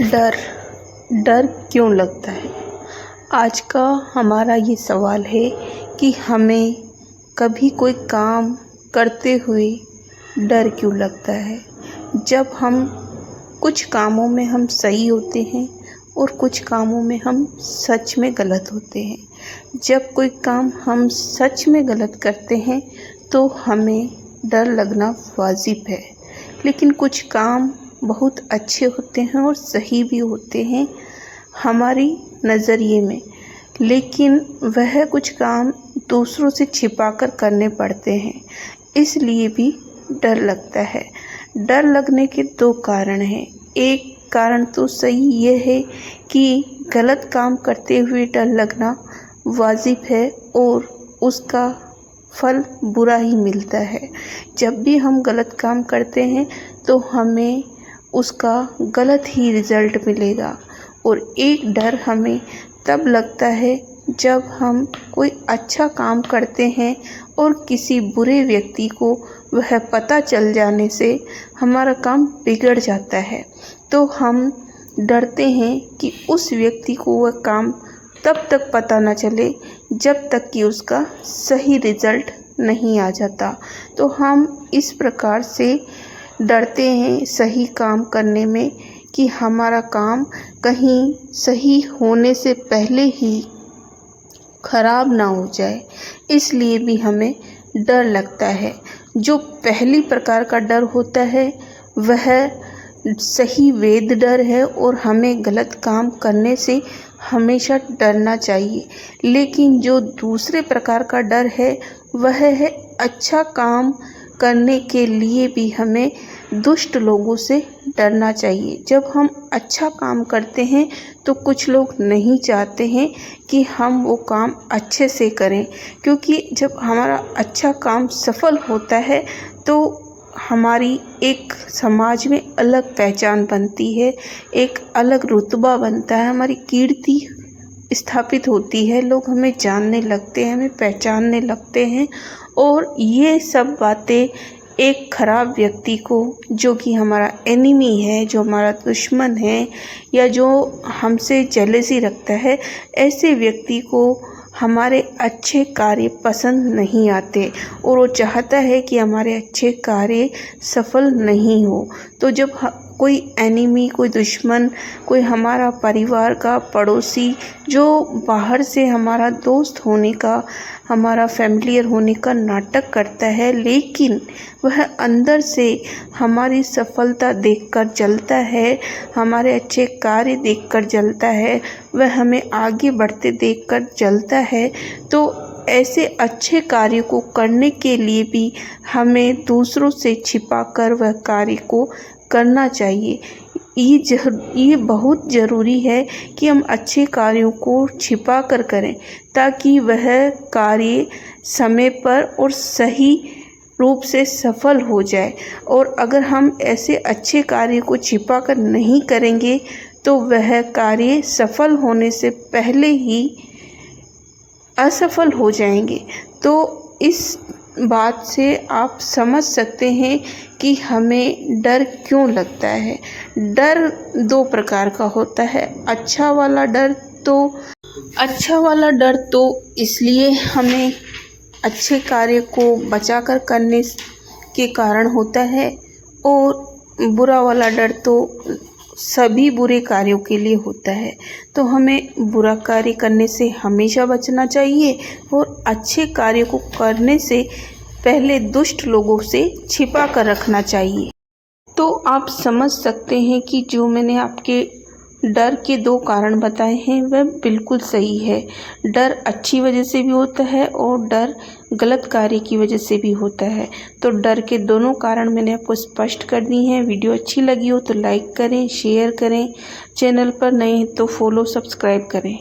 डर डर क्यों लगता है? आज का हमारा ये सवाल है कि हमें कभी कोई काम करते हुए डर क्यों लगता है। जब हम कुछ कामों में हम सही होते हैं और कुछ कामों में हम सच में गलत होते हैं। जब कोई काम हम सच में गलत करते हैं तो हमें डर लगना वाजिब है, लेकिन कुछ काम बहुत अच्छे होते हैं और सही भी होते हैं हमारी नज़रिए में, लेकिन वह कुछ काम दूसरों से छिपाकर करने पड़ते हैं, इसलिए भी डर लगता है। डर लगने के दो कारण हैं। एक कारण तो सही ये है कि गलत काम करते हुए डर लगना वाजिब है और उसका फल बुरा ही मिलता है। जब भी हम गलत काम करते हैं तो हमें उसका गलत ही रिज़ल्ट मिलेगा। और एक डर हमें तब लगता है जब हम कोई अच्छा काम करते हैं और किसी बुरे व्यक्ति को वह पता चल जाने से हमारा काम बिगड़ जाता है, तो हम डरते हैं कि उस व्यक्ति को वह काम तब तक पता न चले जब तक कि उसका सही रिज़ल्ट नहीं आ जाता। तो हम इस प्रकार से डरते हैं सही काम करने में कि हमारा काम कहीं सही होने से पहले ही खराब ना हो जाए, इसलिए भी हमें डर लगता है। जो पहली प्रकार का डर होता है वह सही वेद डर है और हमें गलत काम करने से हमेशा डरना चाहिए। लेकिन जो दूसरे प्रकार का डर है वह है अच्छा काम करने के लिए भी हमें दुष्ट लोगों से डरना चाहिए। जब हम अच्छा काम करते हैं तो कुछ लोग नहीं चाहते हैं कि हम वो काम अच्छे से करें, क्योंकि जब हमारा अच्छा काम सफल होता है तो हमारी एक समाज में अलग पहचान बनती है, एक अलग रुतबा बनता है, हमारी कीर्ति स्थापित होती है, लोग हमें जानने लगते हैं, हमें पहचानने लगते हैं। और ये सब बातें एक खराब व्यक्ति को, जो कि हमारा एनिमी है, जो हमारा दुश्मन है या जो हमसे जेलसी रखता है, ऐसे व्यक्ति को हमारे अच्छे कार्य पसंद नहीं आते और वो चाहता है कि हमारे अच्छे कार्य सफल नहीं हो। तो जब कोई एनिमी, कोई दुश्मन, कोई हमारा परिवार का पड़ोसी जो बाहर से हमारा दोस्त होने का, हमारा फैमिलियर होने का नाटक करता है, लेकिन वह अंदर से हमारी सफलता देखकर जलता है, हमारे अच्छे कार्य देखकर जलता है, वह हमें आगे बढ़ते देखकर जलता है, तो ऐसे अच्छे कार्य को करने के लिए भी हमें दूसरों से छिपाकर वह कार्य को करना चाहिए। ये बहुत ज़रूरी है कि हम अच्छे कार्यों को छिपा कर करें, ताकि वह कार्य समय पर और सही रूप से सफल हो जाए। और अगर हम ऐसे अच्छे कार्य को छिपा कर नहीं करेंगे तो वह कार्य सफल होने से पहले ही असफल हो जाएंगे। तो इस बात से आप समझ सकते हैं कि हमें डर क्यों लगता है। डर दो प्रकार का होता है। अच्छा वाला डर तो इसलिए हमें अच्छे कार्य को बचाकर करने के कारण होता है, और बुरा वाला डर तो सभी बुरे कार्यों के लिए होता है। तो हमें बुरा कार्य करने से हमेशा बचना चाहिए और अच्छे कार्य को करने से पहले दुष्ट लोगों से छिपा कर रखना चाहिए। तो आप समझ सकते हैं कि जो मैंने आपके डर के दो कारण बताए हैं वह बिल्कुल सही है। डर अच्छी वजह से भी होता है और डर गलत कार्य की वजह से भी होता है। तो डर के दोनों कारण मैंने आपको स्पष्ट कर दी हैं। वीडियो अच्छी लगी हो तो लाइक करें, शेयर करें, चैनल पर नए हैं तो फॉलो सब्सक्राइब करें।